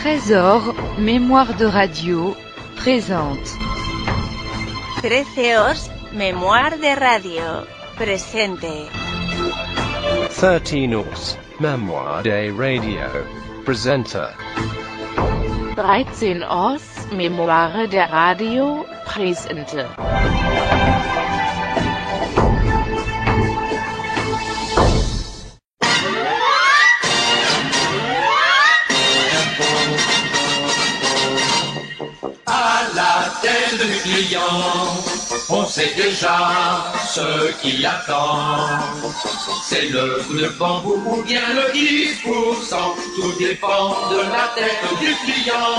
Trésor, mémoire de radio, présente. Treceos, mémoire de radio, presente. 13os, mémoire de radio, presenta. 13os, mémoire de radio, presente. Du client, on sait déjà ce qui attend. C'est le coup de bambou ou bien le 10%, tout dépend de la tête du client.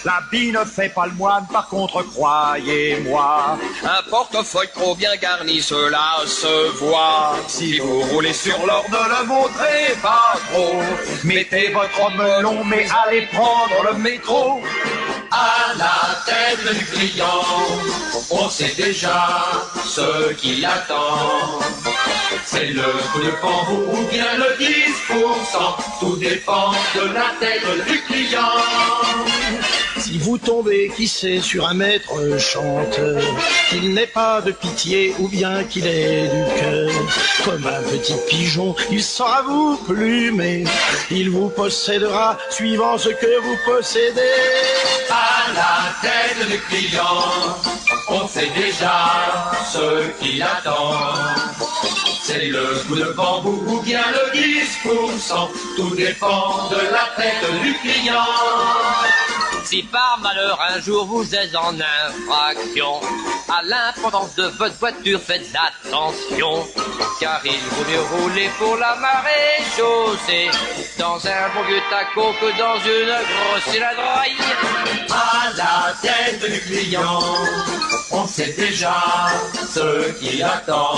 L'habit ne fait pas le moine, par contre, croyez-moi. Un portefeuille trop bien garni, cela se voit. Si vous roulez sur l'or, ne le montrez pas trop. Mettez votre melon, mais allez prendre le métro. À la tête du client, on sait déjà ce qu'il attend. C'est le coup de bambou ou bien le 10%, tout dépend de la tête du client. Si vous tombez, qui sait, sur un maître chanteur, qu'il n'ait pas de pitié ou bien qu'il ait du cœur, comme un petit pigeon, il saura vous plumer, il vous possédera suivant ce que vous possédez. À la tête du client, on sait déjà ce qu'il attend. C'est le coup de bambou ou bien le 10%, tout dépend de la tête du client. Si par malheur un jour vous êtes en infraction à l'imprudence de votre voiture, faites attention, car il vaut mieux rouler pour la marée chaussée dans un bon vieux taco que dans une grosse cylindroille. À la tête du client, on sait déjà ce qu'il attend.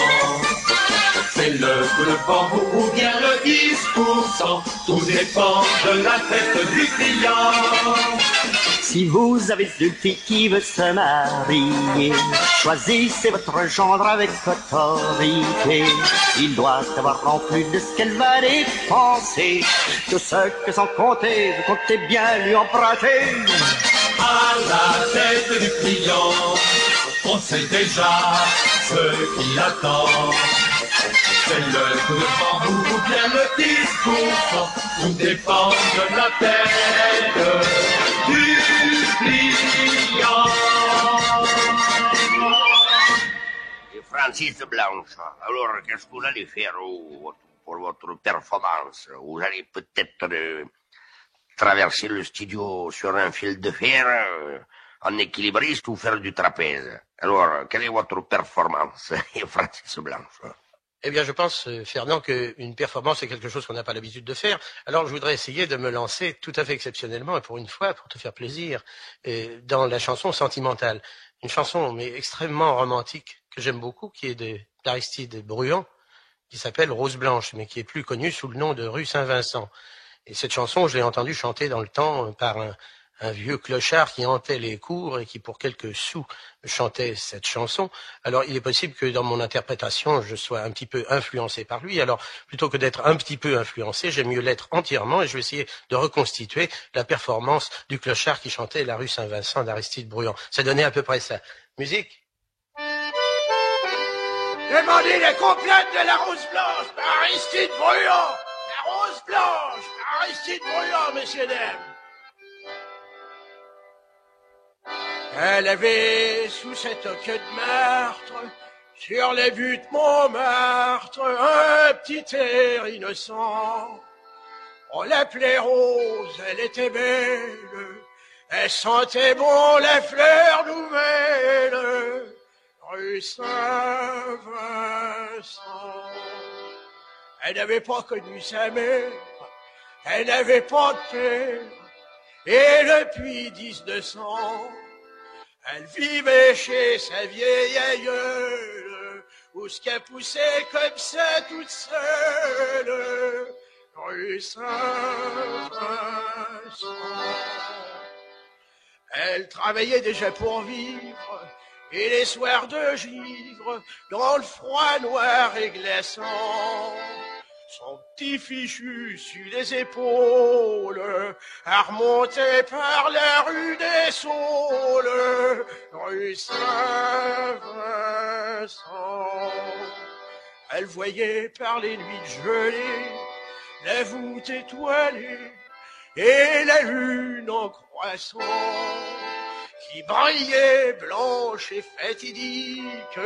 C'est le coup de bambou ou bien le 10%, tout dépend de la tête du client. Si vous avez une fille qui veut se marier, choisissez votre gendre avec autorité. Il doit savoir en plus de ce qu'elle va dépenser, tout ce que sans compter, vous comptez bien lui emprunter. À la tête du client, on sait déjà ce qu'il attend. C'est le coup de bambou ou bien le 10%, tout dépend de la tête du client. Et Francis Blanche, alors qu'est-ce que vous allez faire pour votre performance? Vous allez peut-être traverser le studio sur un fil de fer en équilibriste ou faire du trapèze. Alors, quelle est votre performance, Francis Blanche? Eh bien, je pense, Fernand, qu'une performance, c'est quelque chose qu'on n'a pas l'habitude de faire. Alors, je voudrais essayer de me lancer tout à fait exceptionnellement, et pour une fois, pour te faire plaisir, dans la chanson sentimentale. Une chanson, mais extrêmement romantique, que j'aime beaucoup, qui est d'Aristide Bruand, qui s'appelle Rose Blanche, mais qui est plus connue sous le nom de Rue Saint-Vincent. Et cette chanson, je l'ai entendue chanter dans le temps par un vieux clochard qui hantait les cours et qui, pour quelques sous, chantait cette chanson. Alors, il est possible que dans mon interprétation, je sois un petit peu influencé par lui. Alors, plutôt que d'être un petit peu influencé, j'aime mieux l'être entièrement et je vais essayer de reconstituer la performance du clochard qui chantait la rue Saint-Vincent d'Aristide Bruand. Ça donnait à peu près ça. Musique. Demandez la complète de la Rose Blanche par Aristide Bruand. La Rose Blanche par Aristide Bruand, messieurs, dames. Elle avait sous cette queue de meurtre, sur les vues de Montmartre, un petit air innocent. On l'appelait Rose, elle était belle, elle sentait bon la fleur nouvelle, rue Saint-Vincent. Elle n'avait pas connu sa mère, elle n'avait pas de père, et depuis 1900, elle vivait chez sa vieille aïeule, où ce qu'elle poussait comme ça toute seule, rue Saint-Vincent. Elle travaillait déjà pour vivre, et les soirs de givre, dans le froid noir et glaçant, son petit fichu sur les épaules, à remonter par la rue des Saules, rue Saint-Vincent. Elle voyait par les nuits gelées la voûte étoilée et la lune en croissant qui brillait blanche et fatidique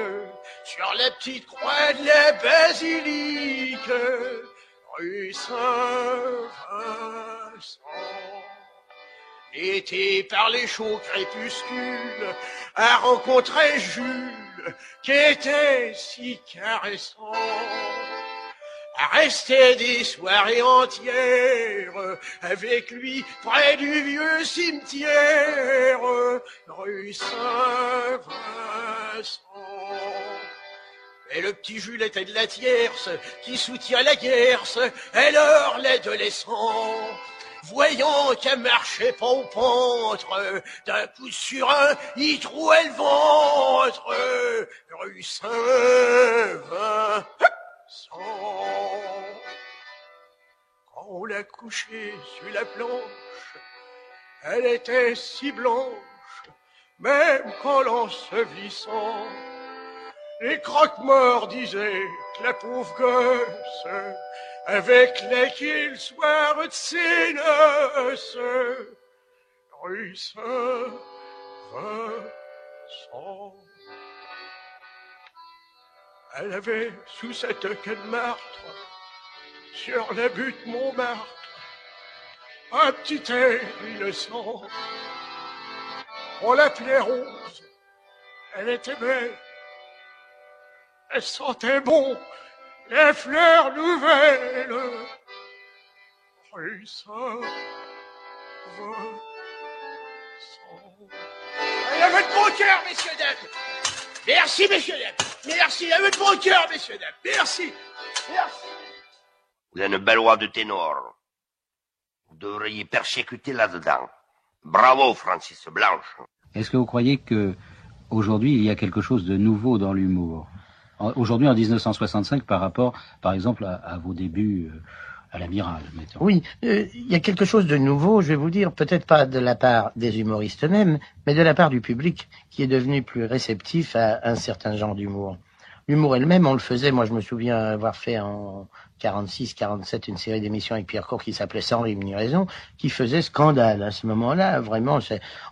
sur la petite croix de la basilique, rue Saint-Vincent. L'été par les chauds crépuscules a rencontré Jules qui était si caressant, à rester des soirées entières avec lui près du vieux cimetière, rue Saint-Vincent. Et le petit Jules était de la tierce qui soutient la guerre, alors l'adolescent, voyant qu'elle marchait pas au pentre, d'un coup sur un, il trouait le ventre, rue Saint-Vincent. Quand on l'a couchée sur la planche, elle était si blanche, même qu'en l'ensevelissant, les croque-morts disaient que la pauvre gosse, avec laquelle le soir de ses noces, rue Saint-Vincent. Elle avait sous cette queue de martre, sur la butte Montmartre, un petit air innocent. On l'appelait Rose, elle était belle, elle sentait bon les fleurs nouvelles, rue Saint-Vincent. Elle avait de bon cœur, messieurs, dames. Merci, messieurs, dames. Merci, elle avait de bon cœur, messieurs, dames. Merci. Merci. Vous avez une belle voix de ténor. Vous devriez persécuter là-dedans. Bravo, Francis Blanche. Est-ce que vous croyez que aujourd'hui il y a quelque chose de nouveau dans l'humour? Aujourd'hui, en 1965, par rapport, par exemple, à vos débuts à l'Amiral, mettons. Oui, il y a quelque chose de nouveau, je vais vous dire, peut-être pas de la part des humoristes eux-mêmes, mais de la part du public, qui est devenu plus réceptif à un certain genre d'humour. L'humour elle-même, on le faisait, moi je me souviens avoir fait en 46, 47 une série d'émissions avec Pierre Court qui s'appelait Sans rime ni raison, qui faisait scandale à ce moment-là. Vraiment,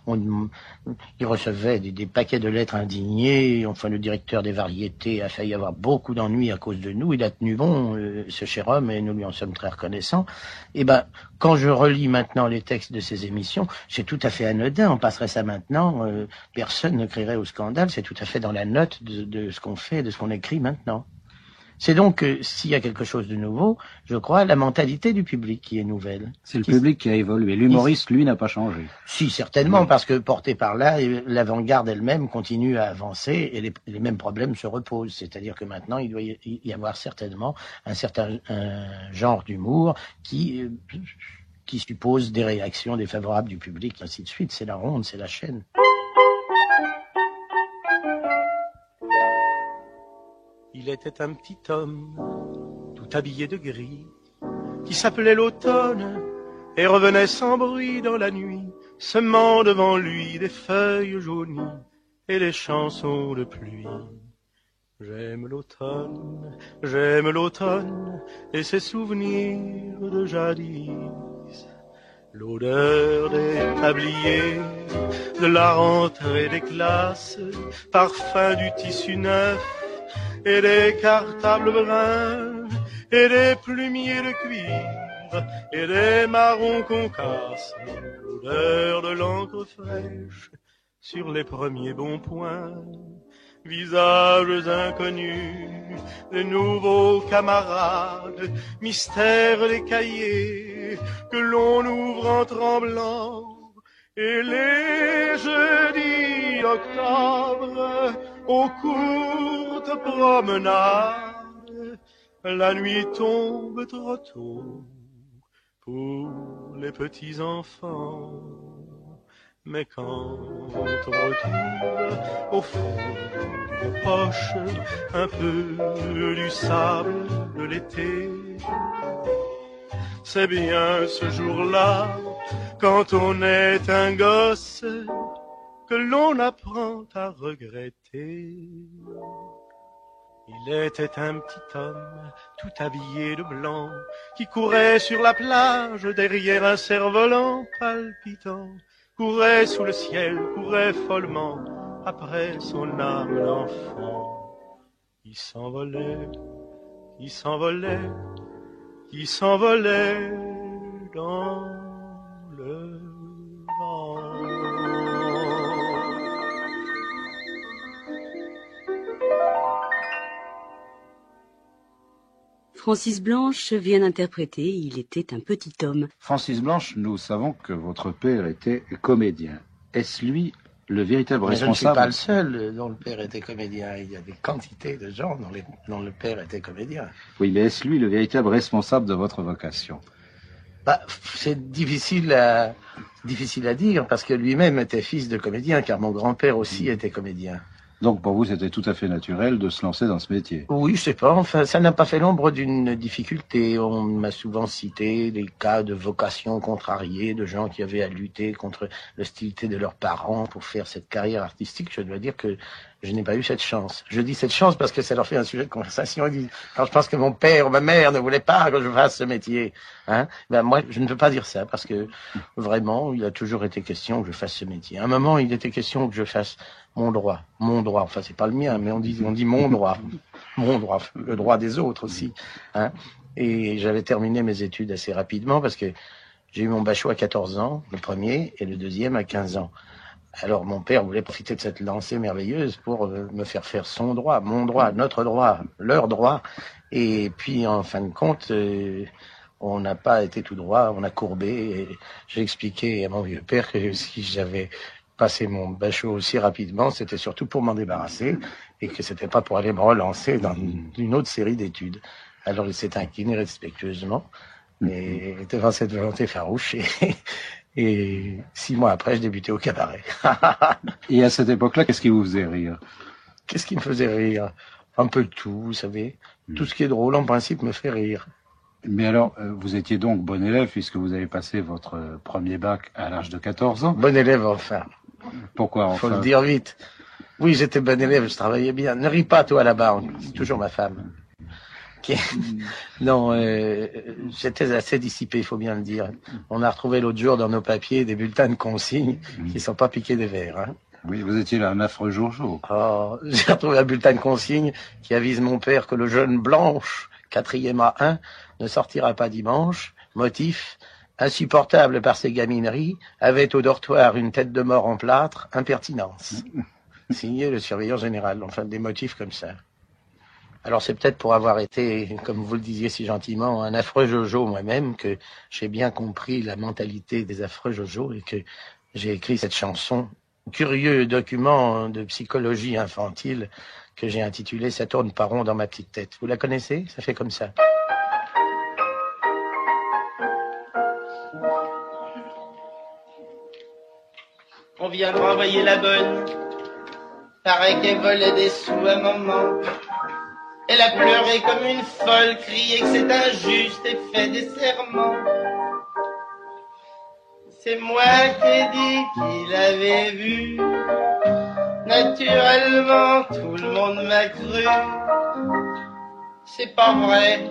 il recevait des paquets de lettres indignées. Enfin, le directeur des variétés a failli avoir beaucoup d'ennuis à cause de nous. Il a tenu bon, ce cher homme, et nous lui en sommes très reconnaissants. Et ben, quand je relis maintenant les textes de ces émissions, c'est tout à fait anodin. On passerait ça maintenant. Personne ne crierait au scandale. C'est tout à fait dans la note de ce qu'on fait, de ce qu'on écrit maintenant. C'est donc, s'il y a quelque chose de nouveau, je crois, la mentalité du public qui est nouvelle. C'est le public qui a évolué. L'humoriste, lui, n'a pas changé. Si, certainement, parce que porté par là, l'avant-garde elle-même continue à avancer et les mêmes problèmes se reposent. C'est-à-dire que maintenant, il doit y avoir certainement un certain genre d'humour qui suppose des réactions défavorables du public, ainsi de suite. C'est la ronde, c'est la chaîne. Il était un petit homme, tout habillé de gris, qui s'appelait l'automne et revenait sans bruit dans la nuit, semant devant lui des feuilles jaunies et des chansons de pluie. J'aime l'automne et ses souvenirs de jadis, l'odeur des tabliers, de la rentrée des classes, parfum du tissu neuf, et des cartables bruns, et des plumiers de cuivre, et des marrons qu'on casse, l'odeur de l'encre fraîche sur les premiers bons points, visages inconnus, des nouveaux camarades, mystères des cahiers que l'on ouvre en tremblant, et les jeudis d'octobre, aux courtes promenades, la nuit tombe trop tôt pour les petits enfants. Mais quand on retrouve au fond d'une poche un peu du sable de l'été, C'est bien ce jour-là, quand on est un gosse, que l'on apprend à regretter. Il était un petit homme, tout habillé de blanc, qui courait sur la plage derrière un cerf-volant palpitant, courait sous le ciel, courait follement après son âme d'enfant. Il s'envolait, il s'envolait, il s'envolait dans le vent. Francis Blanche vient d'interpréter Il était un petit homme. Francis Blanche, nous savons que votre père était comédien. Est-ce lui le véritable responsable? Je ne suis pas le seul dont le père était comédien. Il y a des quantités de gens dont le père était comédien. Oui, mais est-ce lui le véritable responsable de votre vocation? C'est difficile à dire, parce que lui-même était fils de comédien, car mon grand-père aussi était comédien. Donc pour vous, c'était tout à fait naturel de se lancer dans ce métier? Oui, je sais pas, enfin, ça n'a pas fait l'ombre d'une difficulté. On m'a souvent cité des cas de vocation contrariée, de gens qui avaient à lutter contre l'hostilité de leurs parents pour faire cette carrière artistique. Je dois dire que je n'ai pas eu cette chance. Je dis cette chance parce que ça leur fait un sujet de conversation. Ils disent, quand je pense que mon père ou ma mère ne voulait pas que je fasse ce métier, hein, moi, je ne peux pas dire ça, parce que vraiment, il a toujours été question que je fasse ce métier. À un moment, il était question que je fasse mon droit, enfin c'est pas le mien, mais on dit mon droit, le droit des autres aussi, hein. Et j'avais terminé mes études assez rapidement parce que j'ai eu mon bachot à 14 ans, le premier, et le deuxième à 15 ans. Alors mon père voulait profiter de cette lancée merveilleuse pour me faire faire son droit, mon droit, notre droit, leur droit. Et puis en fin de compte, on n'a pas été tout droit, on a courbé. Et j'ai expliqué à mon vieux père que si j'avais passé mon bachot aussi rapidement, c'était surtout pour m'en débarrasser et que c'était pas pour aller me relancer dans une autre série d'études. Alors il s'est incliné respectueusement, mais devant cette volonté farouche. Et 6 mois après, je débutais au cabaret. Et à cette époque-là, qu'est-ce qui vous faisait rire? Qu'est-ce qui me faisait rire? Un peu tout, vous savez. Tout ce qui est drôle, en principe, me fait rire. Mais alors, vous étiez donc bon élève puisque vous avez passé votre premier bac à l'âge de 14 ans. Bon élève, enfin. Pourquoi enfin? Faut le dire vite. Oui, j'étais bon élève, je travaillais bien. Ne ris pas, toi, là-bas. C'est toujours ma femme. Non, j'étais assez dissipé, il faut bien le dire. On a retrouvé l'autre jour dans nos papiers des bulletins de consigne qui sont pas piqués des verres, hein. Oui, vous étiez là un affreux jour. Oh, j'ai retrouvé un bulletin de consigne qui avise mon père que le jeune Blanche, 4e A1, ne sortira pas dimanche. Motif: insupportable par ses gamineries, avait au dortoir une tête de mort en plâtre, impertinence. Signé le surveillant général, enfin des motifs comme ça. Alors c'est peut-être pour avoir été, comme vous le disiez si gentiment, un affreux Jojo moi-même, que j'ai bien compris la mentalité des affreux Jojo et que j'ai écrit cette chanson, curieux document de psychologie infantile que j'ai intitulé « Ça tourne pas rond dans ma petite tête ». Vous la connaissez? Ça fait comme ça. On vient de renvoyer la bonne. Paraît qu'elle volait des sous à maman. Elle a pleuré comme une folle, crié que c'est injuste et fait des serments. C'est moi qui ai dit qu'il avait vu. Naturellement, tout le monde m'a cru. C'est pas vrai,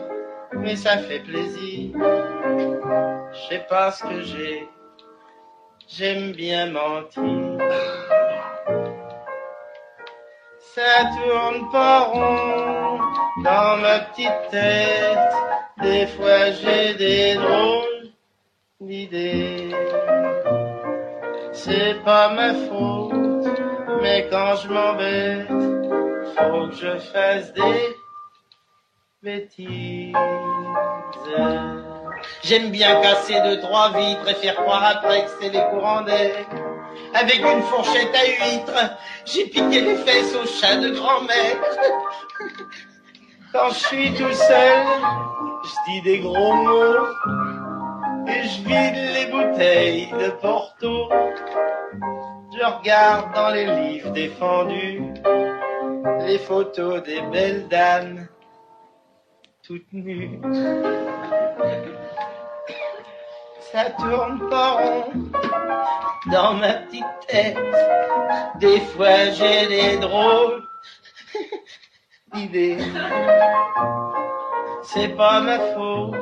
mais ça fait plaisir. Je sais pas ce que j'ai. J'aime bien mentir. Ça tourne pas rond dans ma petite tête. Des fois j'ai des drôles d'idées. C'est pas ma faute, mais quand je m'embête, faut que je fasse des bêtises. J'aime bien casser 2-3 vitres et faire croire après que c'est les courants d'air. Avec une fourchette à huîtres, j'ai piqué les fesses au chat de grand-mère. Quand je suis tout seul, je dis des gros mots et je vide les bouteilles de Porto. Je regarde dans les livres défendus les photos des belles dames toute nue. Ça tourne pas rond dans ma petite tête. Des fois j'ai des drôles d'idées. C'est pas ma faute,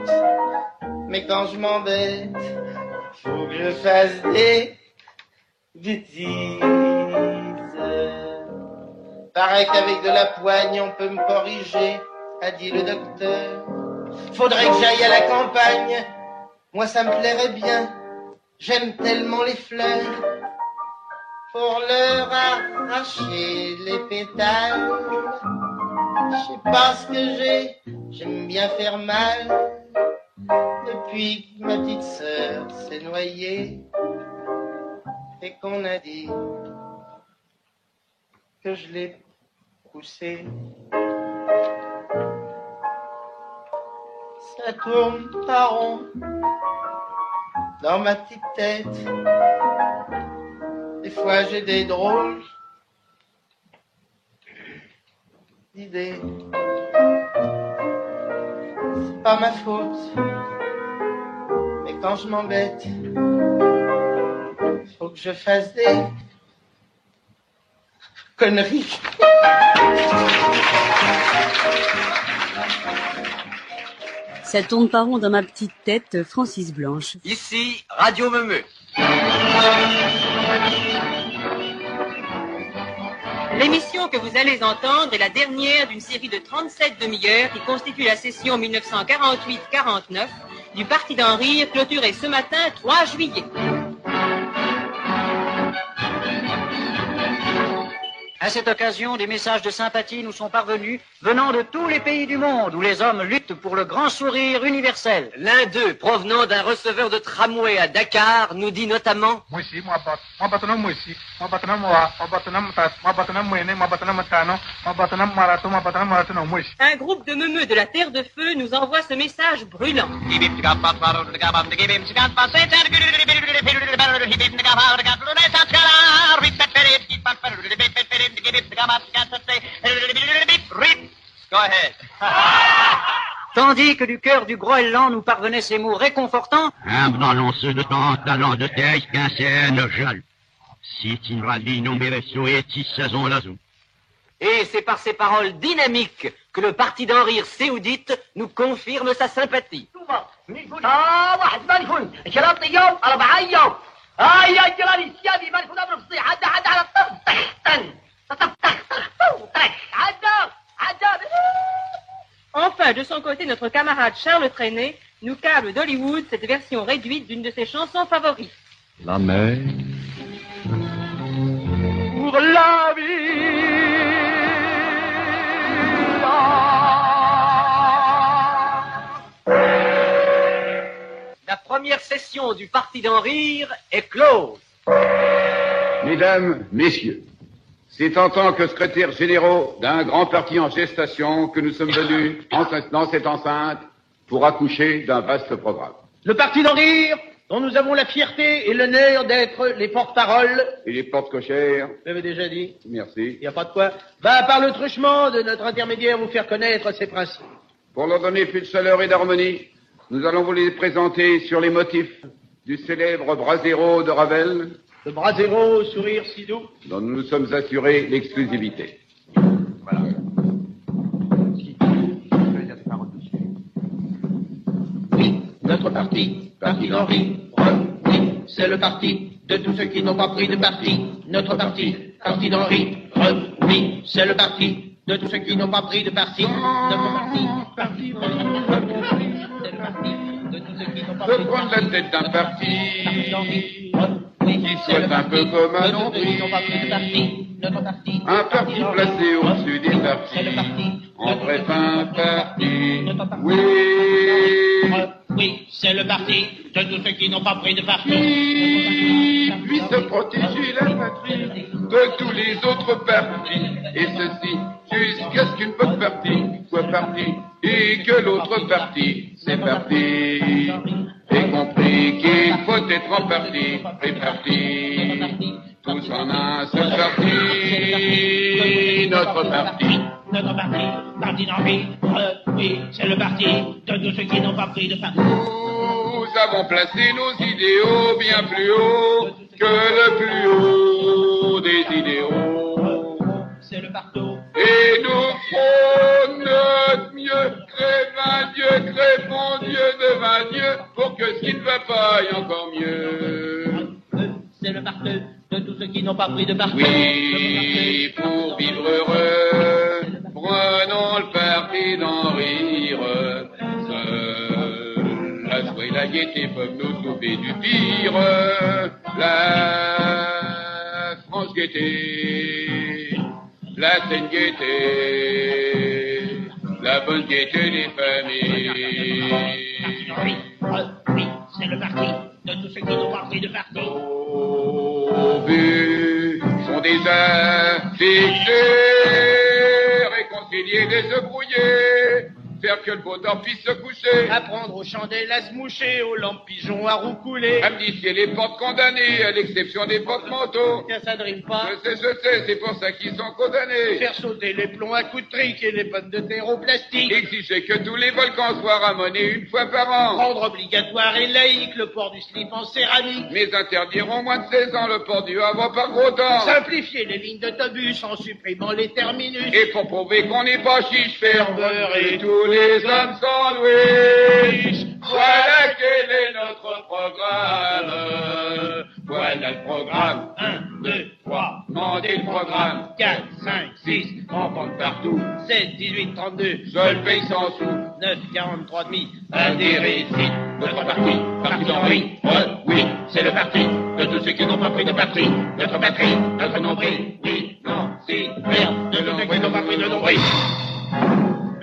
mais quand je m'embête, faut que je fasse des bêtises. Paraît qu'avec de la poigne on peut me corriger, a dit le docteur. Faudrait que j'aille à la campagne, moi ça me plairait bien. J'aime tellement les fleurs, pour leur arracher les pétales. Je sais pas ce que j'aime bien faire mal. Depuis que ma petite sœur s'est noyée et qu'on a dit que je l'ai poussée. Ça tourne pas rond dans ma petite tête. Des fois j'ai des drôles d'idées. C'est pas ma faute, mais quand je m'embête, faut que je fasse des conneries. Ça tourne pas rond dans ma petite tête, Francis Blanche. Ici, Radio Meumeu. L'émission que vous allez entendre est la dernière d'une série de 37 demi-heures qui constitue la session 1948-49 du Parti d'en rire clôturée ce matin 3 juillet. À cette occasion, des messages de sympathie nous sont parvenus venant de tous les pays du monde où les hommes luttent pour le grand sourire universel. L'un d'eux, provenant d'un receveur de tramway à Dakar, nous dit notamment un groupe de meumeux de la Terre de Feu nous envoie ce message brûlant. Go ahead. Tandis que du cœur du Groenland nous parvenaient ces mots réconfortants. Un ballon de temps, talent de tête, qu'un scène, jol. Si tu ne rallies non beresso et tis saison lazou. Et c'est par ces paroles dynamiques que le Parti d'en rire séoudite nous confirme sa sympathie. Enfin, de son côté, notre camarade Charles Trenet nous câble d'Hollywood cette version réduite d'une de ses chansons favorites. La mer. Pour la vie. La première session du Parti d'en rire est close. Mesdames, Messieurs, c'est en tant que secrétaires généraux d'un grand parti en gestation que nous sommes venus dans cette enceinte pour accoucher d'un vaste programme. Le Parti d'en rire, dont nous avons la fierté et l'honneur d'être les porte-paroles. Et les porte-cochères. Vous l'avez déjà dit. Merci. Il n'y a pas de quoi. Va par le truchement de notre intermédiaire vous faire connaître ses principes. Pour leur donner plus de chaleur et d'harmonie, nous allons vous les présenter sur les motifs du célèbre Brasero de Ravel. Le Brasero au sourire si doux. Dont nous nous sommes assurés l'exclusivité. Voilà. Oui, notre parti, Parti d'en rire. Oui, c'est le parti de tous ceux qui n'ont pas pris de parti. Notre parti, Parti d'en rire. Oui, c'est le parti de tous ceux qui n'ont pas pris de parti. Notre parti, Parti d'en rire. C'est le parti de tous ceux qui n'ont pas pris de parti. De prendre la tête d'un parti. Qui soit un peu comme un nombril, un parti placé au-dessus des partis, en bref un parti, oui. Oui, c'est le parti de tous ceux qui n'ont pas pris de parti. Lui se protéger la patrie de tous les autres partis, et ceci jusqu'à ce qu'une bonne partie soit partie, et que l'autre partie c'est parti. Et compris qu'il faut être en parti, répartis, tous en un seul parti, notre parti. Notre parti, Parti d'en rire. oui, c'est le parti de tous ceux qui n'ont pas pris de parti. Nous avons placé nos idéaux bien plus haut que le plus haut des idéaux. C'est le partout. Et nous ferons notre mieux, crève Dieu, crève mon Dieu, devant Dieu, pour que ce qui ne va pas aille encore mieux. C'est le partout de tous ceux qui n'ont pas pris de parti. Oui, pour vivre heureux, prenons le parti d'en rire. Seule la joie et la gaieté peuvent nous sauver du pire. La France gaieté, la saine gaieté, la bonne gaieté des familles. Oui, c'est le parti de tous ceux qui n'ont pas pris de parti. Nos buts sont déjà fixés, réconcilier les œufs brouillés, faire que le beau temps puisse se coucher, apprendre aux chandelles à se moucher, aux lampes pigeons à roucouler, amnistier les portes condamnées, à l'exception des portes manteaux. Tiens, ça ne rime pas. Je sais, c'est pour ça qu'ils sont condamnés. Faire sauter les plombs à coups de trique et les pommes de terre au plastique. Exiger que tous les volcans soient ramonés une fois par an. Rendre obligatoire et laïque le port du slip en céramique. Mais interdire au moins de 16 ans le port du havre par gros temps. Simplifier les lignes d'autobus en supprimant les terminus. Et pour prouver qu'on n'est pas chiche, faire beurrer tous les hommes sandwich. Voilà quel est notre programme. Voilà le programme. 1, 2, 3. Mandez le programme. 4, 5, 6. On compte partout. 7, 18, 32. Je le paye sans sous. 9, 43 demi. Un des récits. Notre parti, parti d'Henri. Oui, c'est le parti de tous ceux qui n'ont pas pris de parti. Notre patrie, notre nombril. Oui, non, si, merde, de tous ceux qui n'ont pas pris de nombril.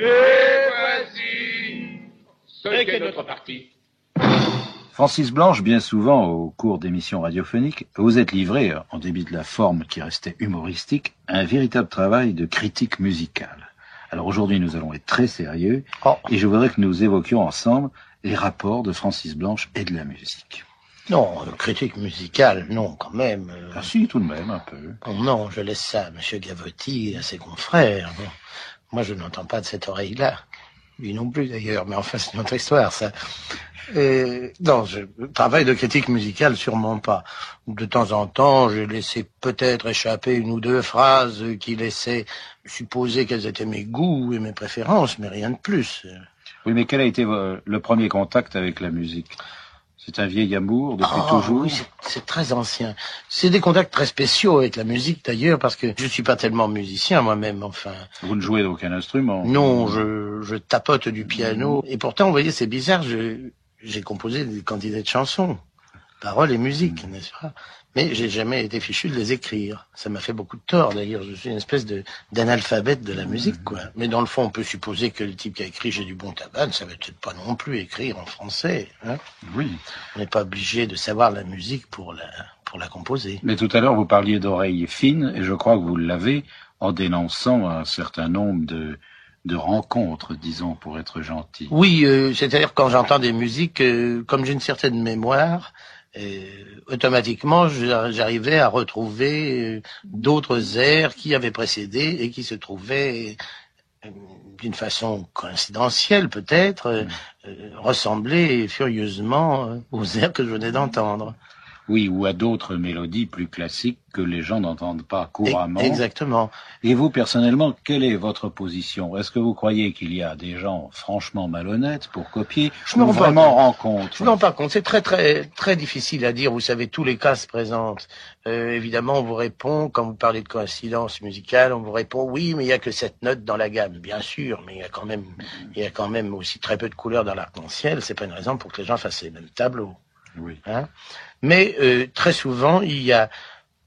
Et voici ce qu'est notre parti. Francis Blanche, bien souvent, au cours d'émissions radiophoniques, vous êtes livré, en débit de la forme qui restait humoristique, à un véritable travail de critique musicale. Alors aujourd'hui, nous allons être très sérieux, et je voudrais que nous évoquions ensemble les rapports de Francis Blanche et de la musique. Non, critique musicale, non, quand même. Ah si, tout de même, un peu. Oh, non, je laisse ça à M. Gavotti et à ses confrères. Bon. Moi, je n'entends pas de cette oreille-là. Lui non plus, d'ailleurs, mais enfin, c'est une autre histoire, ça. Non, travail de critique musicale, sûrement pas. De temps en temps, j'ai laissé peut-être échapper une ou deux phrases qui laissaient supposer quels étaient mes goûts et mes préférences, mais rien de plus. Oui, mais quel a été le premier contact avec la musique ? C'est un vieil amour depuis toujours? Oui, c'est très ancien. C'est des contacts très spéciaux avec la musique d'ailleurs, parce que je suis pas tellement musicien moi-même, enfin. Vous ne jouez d'aucun instrument? Non, je tapote du piano. Et pourtant, vous voyez, c'est bizarre, j'ai composé des quantités de chansons, paroles et musique, n'est-ce pas? Mais j'ai jamais été fichu de les écrire. Ça m'a fait beaucoup de tort, d'ailleurs. Je suis une espèce d'analphabète de la musique, quoi. Mais dans le fond, on peut supposer que le type qui a écrit J'ai du bon tabac ne savait peut-être pas non plus écrire en français, hein. Oui. On n'est pas obligé de savoir la musique pour la composer. Mais tout à l'heure, vous parliez d'oreilles fines, et je crois que vous l'avez en dénonçant un certain nombre de rencontres, disons, pour être gentil. Oui, c'est-à-dire quand j'entends des musiques, comme j'ai une certaine mémoire, automatiquement j'arrivais à retrouver d'autres airs qui avaient précédé et qui se trouvaient d'une façon coïncidentielle peut-être ressembler furieusement aux airs que je venais d'entendre. Oui, ou à d'autres mélodies plus classiques que les gens n'entendent pas couramment. Exactement. Et vous, personnellement, quelle est votre position? Est-ce que vous croyez qu'il y a des gens franchement malhonnêtes pour copier? Je me rends vraiment rencontre. Je me rends pas compte. C'est très, très, très difficile à dire. Vous savez, tous les cas se présentent. Évidemment, on vous répond, quand vous parlez de coïncidence musicale, on vous répond, oui, mais il y a que 7 notes dans la gamme. Bien sûr, mais il y a quand même aussi très peu de couleurs dans l'arc-en-ciel. C'est pas une raison pour que les gens fassent les mêmes tableaux. Oui. Hein? Mais très souvent, il y a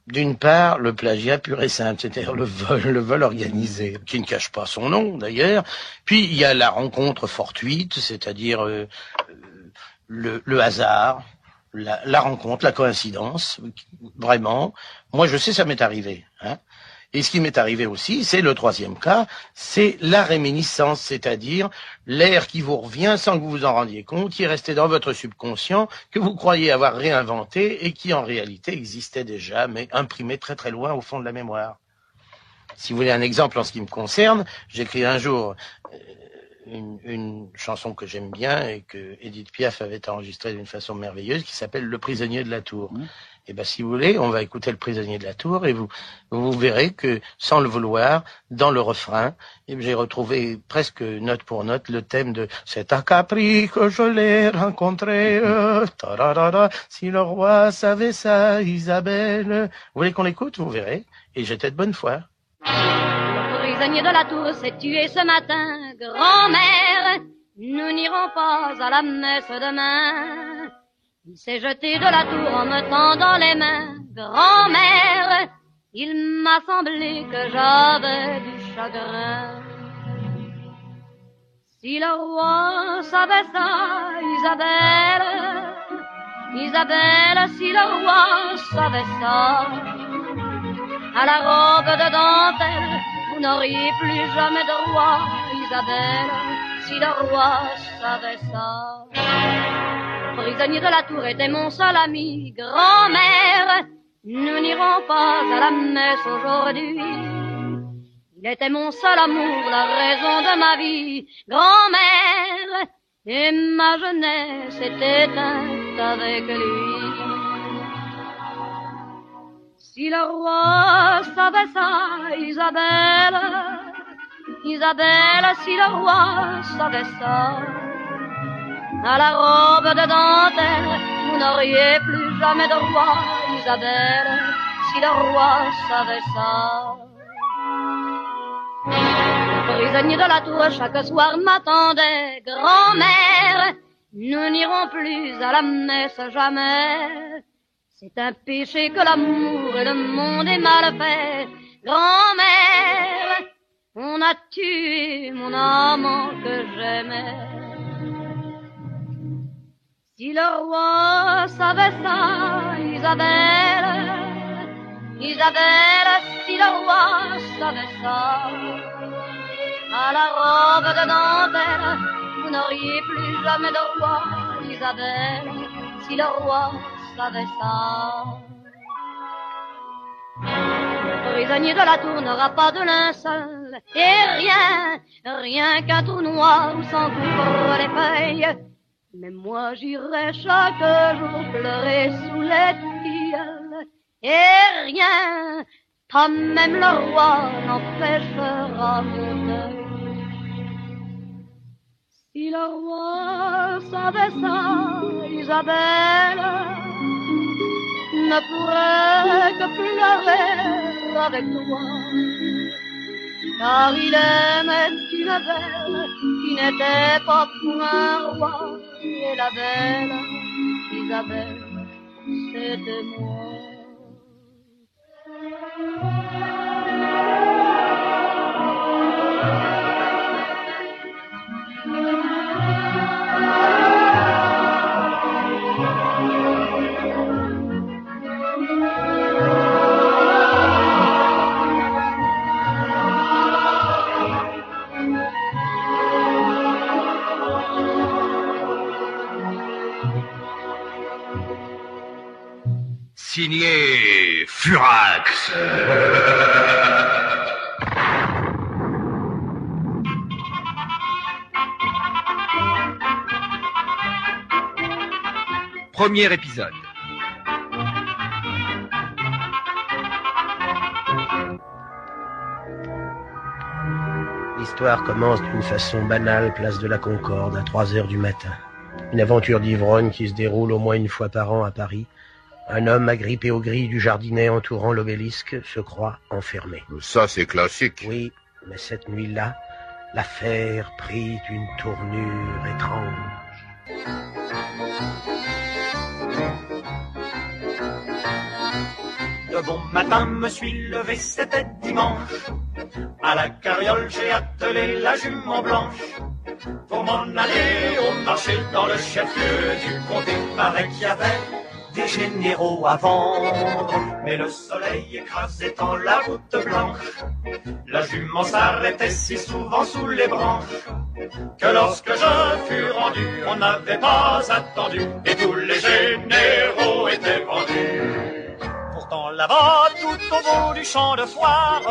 d'une part le plagiat pur et simple, c'est-à-dire le vol organisé, qui ne cache pas son nom d'ailleurs. Puis il y a la rencontre fortuite, c'est-à-dire le hasard, la rencontre, la coïncidence, vraiment. Moi, je sais, ça m'est arrivé. Hein. Et ce qui m'est arrivé aussi, c'est le troisième cas, c'est la réminiscence, c'est-à-dire l'air qui vous revient sans que vous vous en rendiez compte, qui est resté dans votre subconscient, que vous croyez avoir réinventé et qui en réalité existait déjà, mais imprimé très très loin au fond de la mémoire. Si vous voulez un exemple en ce qui me concerne, j'écris un jour une chanson que j'aime bien et que Édith Piaf avait enregistrée d'une façon merveilleuse qui s'appelle Le Prisonnier de la Tour. Et ben, si vous voulez, on va écouter Le Prisonnier de la Tour et vous verrez que, sans le vouloir, dans le refrain, j'ai retrouvé presque note pour note le thème de C'est à Capri que je l'ai rencontré, si le roi savait ça, Isabelle. Vous voulez qu'on l'écoute? Vous verrez. Et j'étais de bonne foi. Le prisonnier de la Tour s'est tué ce matin, grand-mère. Nous n'irons pas à la messe demain. Il s'est jeté de la tour en me tendant les mains. Grand-mère, il m'a semblé que j'avais du chagrin. Si le roi savait ça, Isabelle, si le roi savait ça, à la robe de dentelle, vous n'auriez plus jamais de roi, Isabelle, si le roi savait ça. Le prisonnier de la tour était mon seul ami, grand-mère, nous n'irons pas à la messe aujourd'hui. Il était mon seul amour, la raison de ma vie, grand-mère, et ma jeunesse était éteinte avec lui. Si le roi savait ça, Isabelle, si le roi savait ça, à la robe de dentelle, vous n'auriez plus jamais de roi, Isabelle, si le roi savait ça. Le prisonnier de la tour chaque soir m'attendait, grand-mère, nous n'irons plus à la messe jamais. C'est un péché que l'amour et le monde est mal fait, grand-mère, on a tué mon amant que j'aimais. Si le roi savait ça, Isabelle, si le roi savait ça, à la robe de dentelle, vous n'auriez plus jamais de roi, Isabelle, si le roi savait ça. Le prisonnier de la tour n'aura pas de linceul, et rien qu'un trou noir où s'engouffrent les feuilles. Mais moi j'irai chaque jour pleurer sous les tilleuls, et rien, pas même le roi n'empêchera mon deuil. Si le roi savait ça, Isabelle ne pourrait que pleurer avec toi, car il aimait une belle qui n'était pas pour un roi. Et la belle Isabelle, c'était moi. Signé Furax. Premier épisode. L'histoire commence d'une façon banale, place de la Concorde, à 3 heures du matin. Une aventure d'ivrogne qui se déroule au moins une fois par an à Paris. Un homme agrippé aux grilles du jardinet entourant l'obélisque se croit enfermé. Ça, c'est classique. Oui, mais cette nuit-là, l'affaire prit une tournure étrange. De bon matin me suis levé, c'était dimanche. À la carriole, j'ai attelé la jument blanche. Pour m'en aller au marché dans le chef-lieu du comté, paraît qu'il y avait des généraux à vendre, mais le soleil écrasait en la route blanche. La jument s'arrêtait si souvent sous les branches que lorsque je fus rendu, on n'avait pas attendu et tous les généraux étaient vendus. Pourtant là-bas, tout jusqu'au bout du champ de foire.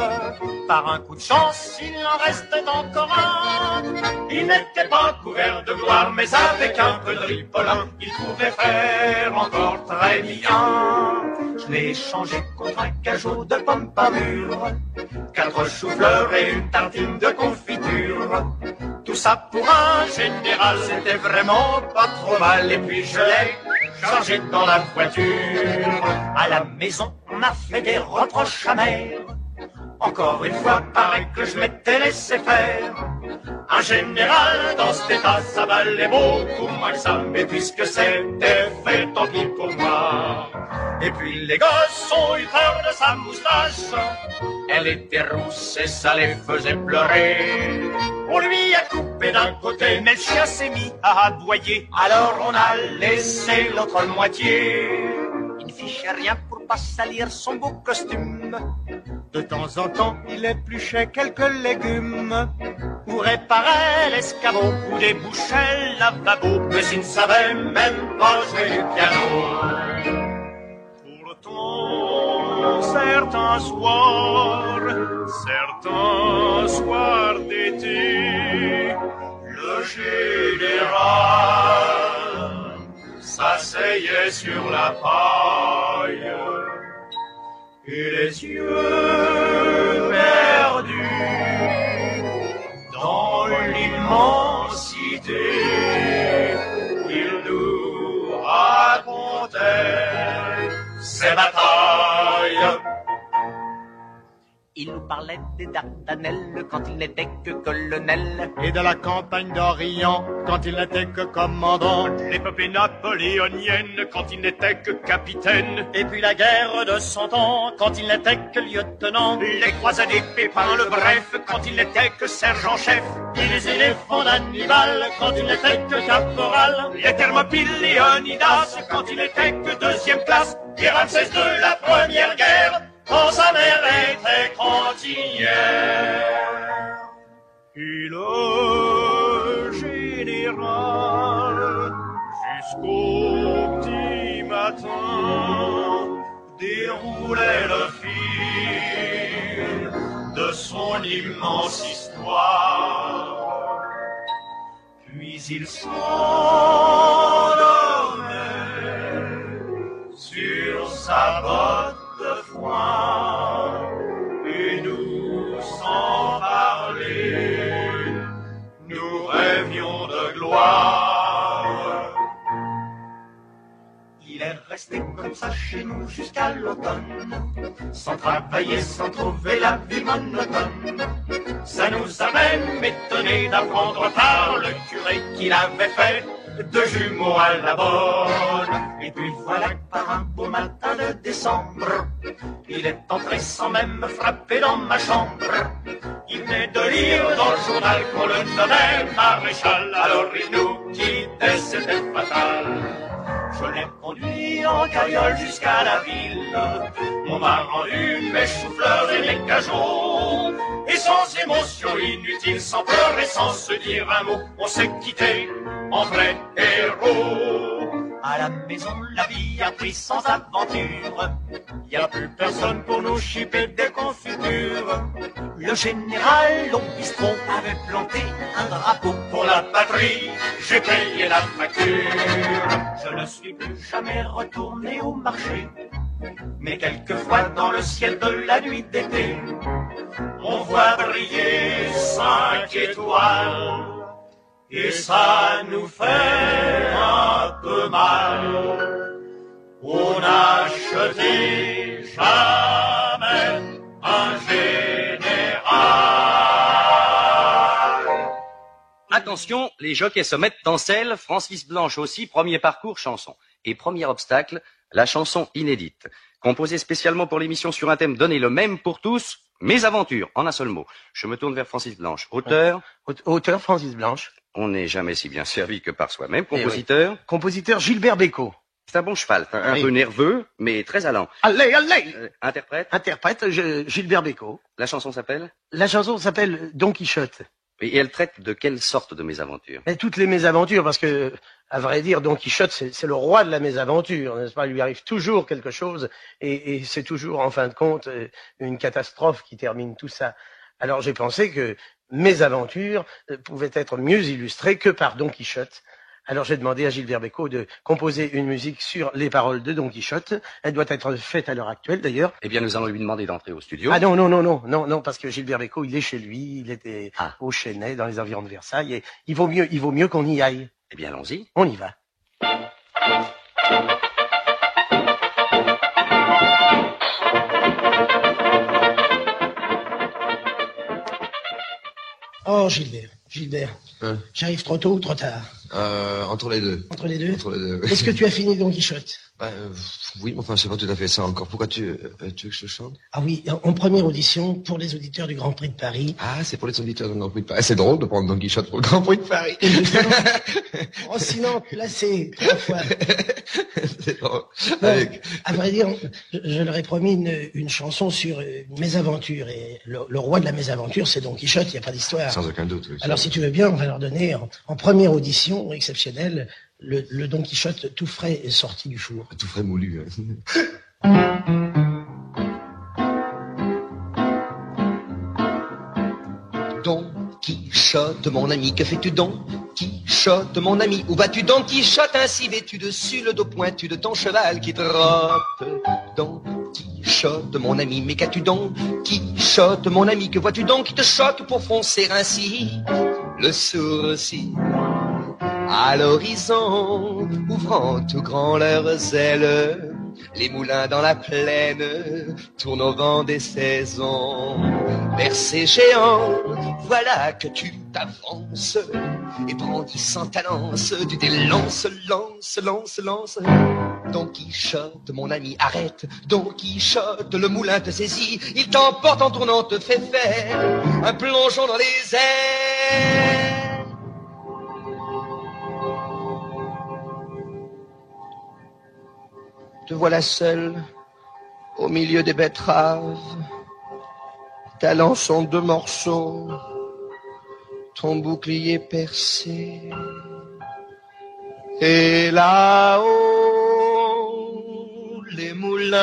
Par un coup de chance, il en restait encore un. Il n'était pas couvert de gloire, mais avec un peu de ripolin, il pouvait faire encore très bien. Je l'ai échangé contre un cajot de pommes pas mûres, 4 choux-fleurs et une tartine de confiture. Tout ça pour un général, c'était vraiment pas trop mal. Et puis je l'ai chargé dans la voiture. À la maison, on m'a fait des reproches amers. Encore une fois, paraît que je m'étais laissé faire. Un général dans cet état, ça valait beaucoup moins que ça. Mais puisque c'était fait, tant pis pour moi. Et puis les gosses ont eu peur de sa moustache. Elle était rousse et ça les faisait pleurer. On lui a coupé d'un côté, mais le chien s'est mis à aboyer. Alors on a laissé l'autre moitié. Il ne fichait rien pour pas salir son beau costume. De temps en temps, il épluchait quelques légumes ou réparait l'escabeau ou débouchait le lavabo. Mais il ne savait même pas jouer du piano. Pourtant, certains soirs d'été, le général s'asseyait sur la paille et les yeux perdus dans l'immensité, il nous racontait ses batailles. Il nous parlait des Dardanelles quand il n'était que colonel, et de la campagne d'Orient quand il n'était que commandant, l'épopée napoléonienne quand il n'était que capitaine, et puis la guerre de 100 ans quand il n'était que lieutenant, les croisades des Pépins, le bref quand il n'était que sergent-chef, et les éléphants d'Hannibal quand il n'était que caporal, les Thermopyles Léonidas quand il n'était que 2e classe, et Ramsès de la Première Guerre quand sa mère était cantinière. Et le général, jusqu'au petit matin, déroulait le fil de son immense histoire. Puis il s'endormait sur sa botte de foin, et nous, sans parler, nous rêvions de gloire. Il est resté comme ça chez nous jusqu'à l'automne, sans travailler, sans trouver la vie monotone. Ça nous a même étonné d'apprendre par le curé qu'il avait fait 2 jumeaux à la bonne. Et puis voilà que par un beau matin de décembre, il est entré sans même frapper dans ma chambre. Il venait de lire dans le journal qu'on le nommait maréchal. Alors il nous quittait, c'était fatal. Je l'ai conduit en carriole jusqu'à la ville. On m'a rendu mes choux-fleurs et mes cajots. Et sans émotion inutile, sans pleurer, sans se dire un mot, on s'est quitté en vrai héros. À la maison, la vie a pris sans aventure. Y a plus personne pour nous chipper des confitures. Le général au bistrot avait planté un drapeau pour la patrie. J'ai payé la facture. Je ne suis plus jamais retourné au marché, mais quelquefois dans le ciel de la nuit d'été, on voit briller 5 étoiles. Et ça nous fait un peu mal. On n'a acheté jamais un général. Attention, les jockeys se mettent en selle, Francis Blanche aussi, premier parcours chanson. Et premier obstacle, la chanson inédite. Composée spécialement pour l'émission sur un thème donné le même pour tous, Mes aventures, en un seul mot. Je me tourne vers Francis Blanche. Auteur? Auteur Francis Blanche. On n'est jamais si bien servi que par soi-même. Compositeur? Compositeur Gilbert Bécaud. C'est un bon cheval, un peu nerveux, mais très allant. Allez, allez! Interprète? Interprète, Gilbert Bécaud. La chanson s'appelle? La chanson s'appelle Don Quichotte. Et elle traite de quelle sorte de mésaventures? Toutes les mésaventures, parce que À vrai dire, Don Quichotte, c'est le roi de la mésaventure, n'est-ce pas? Il lui arrive toujours quelque chose et c'est toujours, en fin de compte, une catastrophe qui termine tout ça. Alors j'ai pensé que mes aventures pouvaient être mieux illustrées que par Don Quichotte. Alors j'ai demandé à Gilbert Bécaud de composer une musique sur les paroles de Don Quichotte. Elle doit être faite à l'heure actuelle d'ailleurs. Eh bien, nous allons lui demander d'entrer au studio. Ah non, parce que Gilbert Bécaud, il est chez lui, il était au Chesnay, dans les environs de Versailles, et il vaut mieux qu'on y aille. Eh bien, allons-y. On y va. Oh, Gilbert. Hein? J'arrive trop tôt ou trop tard? Entre les deux. Entre les deux? Entre les deux. Est-ce que tu as fini Don Quichotte? Oui, mais enfin, c'est pas tout à fait ça encore. Pourquoi tu veux que je chante? Ah oui, en première audition pour les auditeurs du Grand Prix de Paris. Ah, c'est pour les auditeurs du Grand Prix de Paris. C'est drôle de prendre Don Quichotte pour le Grand Prix de Paris. Oh, sinon, placé 3 fois. C'est drôle. À vrai dire, je leur ai promis une chanson sur mes aventures. Et le roi de la mésaventure, c'est Don Quichotte, il n'y a pas d'histoire. Sans aucun doute, oui. Alors, si tu veux bien, on va leur donner en première audition exceptionnelle le Don Quichotte tout frais est sorti du four. Tout frais moulu. Hein. Don Quichotte, mon ami, que fais-tu Don Quichotte, mon ami, où vas-tu Don Quichotte, ainsi vêtu dessus le dos pointu de ton cheval qui trotte? Don Quichotte, mon ami, mais qu'as-tu Don Quichotte, mon ami, que vois-tu donc qui te choque pour foncer ainsi le sourcil à l'horizon, ouvrant tout grand leurs ailes? Les moulins dans la plaine tournent au vent des saisons. Bercé géant, voilà que tu t'avances et brandissant ta lance, tu t'élances, lance. Don Quichotte, mon ami, arrête. Don Quichotte, le moulin te saisit, il t'emporte en tournant, te fait faire un plongeon dans les airs. Te voilà seul au milieu des betteraves, ta lance en 2 morceaux, ton bouclier percé. Et là-haut, les moulins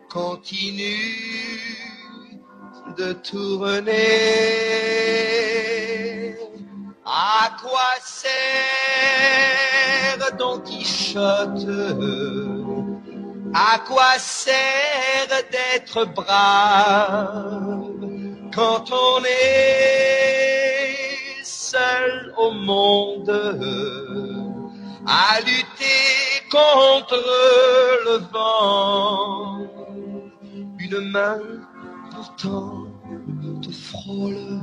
continuent de tourner. À quoi sert Don Quichotte? À quoi sert d'être brave quand on est seul au monde à lutter contre le vent? Une main pourtant te frôle,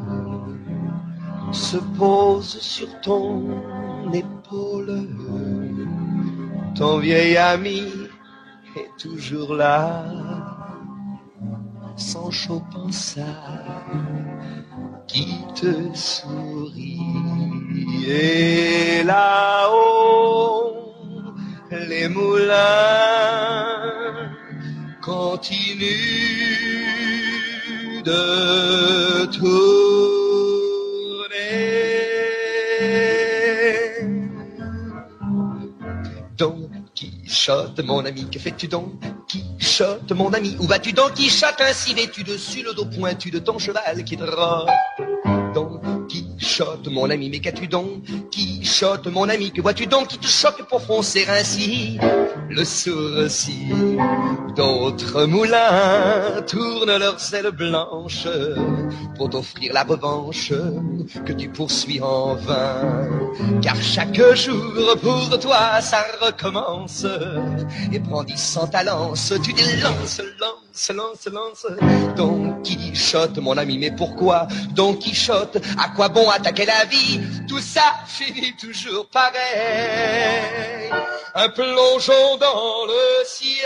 se pose sur ton épaule. Ton vieil ami est toujours là, Sancho Panza qui te sourit. Et là-haut, les moulins continuent de tourner. Don Quichotte, mon ami, que fais-tu Don Quichotte, mon ami, où vas-tu Don Quichotte, ainsi vêtu dessus le dos pointu de ton cheval qui trotte? Don Quichotte, mon ami, mais qu'as-tu donc Quichotte, mon ami, que vois-tu donc qui te choque pour foncer ainsi le sourcil? D'autres moulins tournent leurs ailes blanches pour t'offrir la revanche que tu poursuis en vain. Car chaque jour pour toi ça recommence, et brandissant ta lance, tu t'élances, lance. Don Quichotte, mon ami, mais pourquoi Don Quichotte? À quoi bon attaquer la vie? Tout ça finit toujours pareil, un plongeon dans le ciel.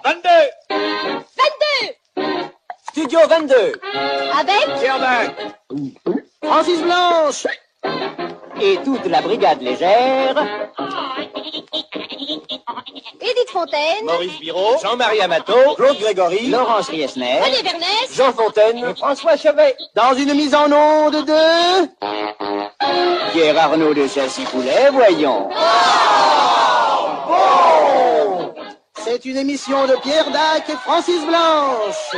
22 Studio 22 Avec Germain, Francis Blanche et toute la brigade légère Édith Fontaine, Maurice Biraud, Jean-Marie Amato, Claude Grégory, Laurence Riesner, René Vernès, Jean Fontaine et François Chevet. Dans une mise en onde de... Pierre Arnaud de Chassis-Poulet, voyons. Bon. C'est une émission de Pierre Dac et Francis Blanche.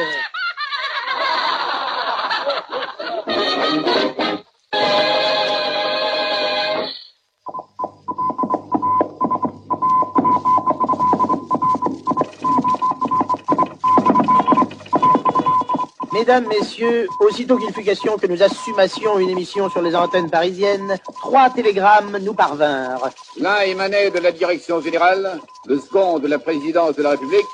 Mesdames, Messieurs, aussitôt qu'il fut question que nous assumassions une émission sur les antennes parisiennes, 3 télégrammes nous parvinrent. L'un émanait de la direction générale, le second de la présidence de la République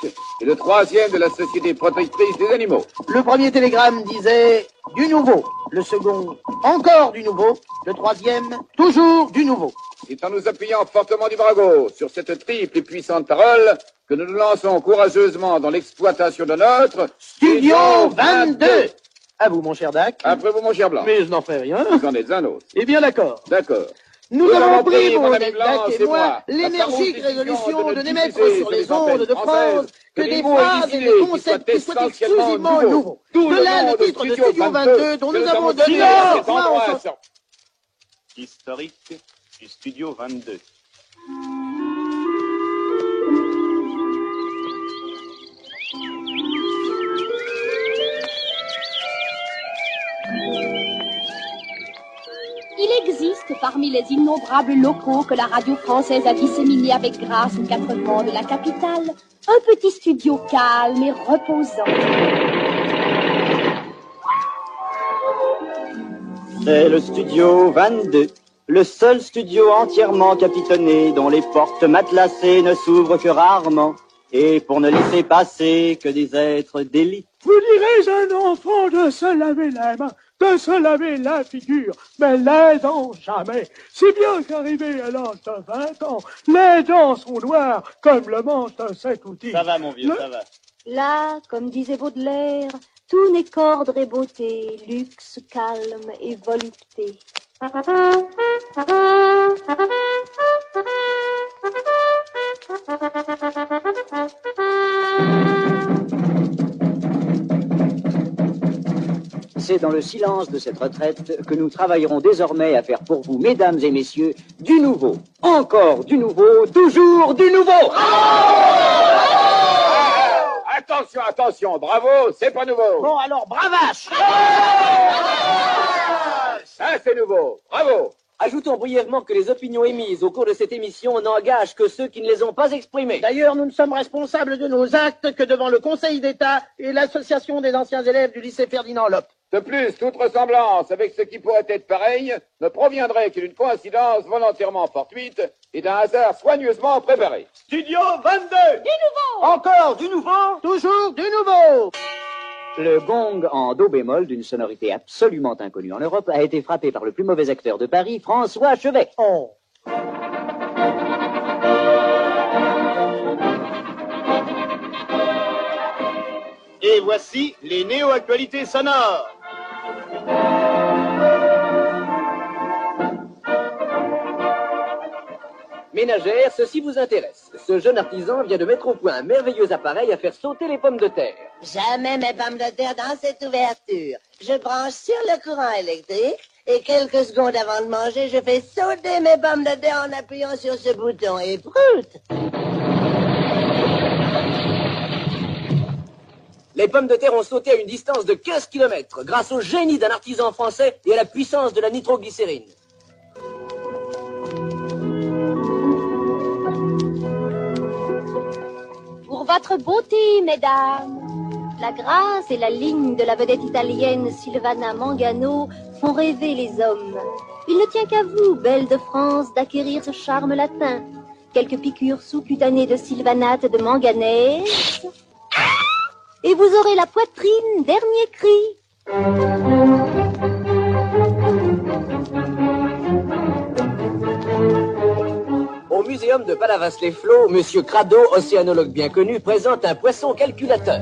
et le troisième de la Société protectrice des animaux. Le premier télégramme disait « du nouveau », le second « encore du nouveau », le troisième « toujours du nouveau ». C'est en nous appuyant fortement du brago sur cette triple et puissante parole que nous nous lançons courageusement dans l'exploitation de notre Studio 22. À vous, mon cher Dac. Après vous, mon cher Blanc. Mais je n'en fais rien. Vous en êtes un autre. Eh bien, d'accord. D'accord. Nous avons pris, mon ami ami Blanc, Dac et c'est moi, la l'énergique farouche résolution décision de de n'émettre diffuser sur les les antennes ondes de françaises France que des mots phrases et élucidés des concepts qui soient exclusivement nouveaux. Tout De le là monde le titre de Studio 22 dont nous avons donné silence, point au sens... Historique du Studio 22. il existe parmi les innombrables locaux que la radio française a disséminés avec grâce aux 4 vents de la capitale, un petit studio calme et reposant. C'est le Studio 22, le seul studio entièrement capitonné dont les portes matelassées ne s'ouvrent que rarement, et pour ne laisser passer que des êtres d'élite. Vous direz à un enfant de se laver les mains, de se laver la figure, mais les dents jamais. Si bien qu'arrivé à l'âge de 20 ans, les dents sont noires comme le manche d'un 7 outils. Ça va, mon vieux, ça va. Là, comme disait Baudelaire, tout n'est qu'ordre et beauté, luxe, calme et volupté. C'est dans le silence de cette retraite que nous travaillerons désormais à faire pour vous, mesdames et messieurs, du nouveau, encore du nouveau, toujours du nouveau. Attention, attention, bravo, c'est pas nouveau. Bon, alors, bravache. Ça, c'est nouveau, bravo. Ajoutons brièvement que les opinions émises au cours de cette émission n'engagent que ceux qui ne les ont pas exprimées. D'ailleurs, nous ne sommes responsables de nos actes que devant le Conseil d'État et l'Association des anciens élèves du lycée Ferdinand Lopp. De plus, toute ressemblance avec ce qui pourrait être pareil ne proviendrait que d'une coïncidence volontairement fortuite et d'un hasard soigneusement préparé. Studio 22. Du nouveau. Encore du nouveau, toujours du nouveau. Le gong en do bémol, d'une sonorité absolument inconnue en Europe, a été frappé par le plus mauvais acteur de Paris, François Chevet. Oh. Et voici les néo-actualités sonores. Ménagère, ceci vous intéresse. Ce jeune artisan vient de mettre au point un merveilleux appareil à faire sauter les pommes de terre. Jamais mes pommes de terre dans cette ouverture. Je branche sur le courant électrique et quelques secondes avant de manger, je fais sauter mes pommes de terre en appuyant sur ce bouton et prout! Les pommes de terre ont sauté à une distance de 15 km grâce au génie d'un artisan français et à la puissance de la nitroglycérine. Pour votre beauté, mesdames, la grâce et la ligne de la vedette italienne Silvana Mangano font rêver les hommes. Il ne tient qu'à vous, belle de France, d'acquérir ce charme latin. Quelques piqûres sous-cutanées de sylvanate de manganèse, et vous aurez la poitrine dernier cri. Au muséum de Palavas-les-Flots, Monsieur Crado, océanologue bien connu, présente un poisson calculateur.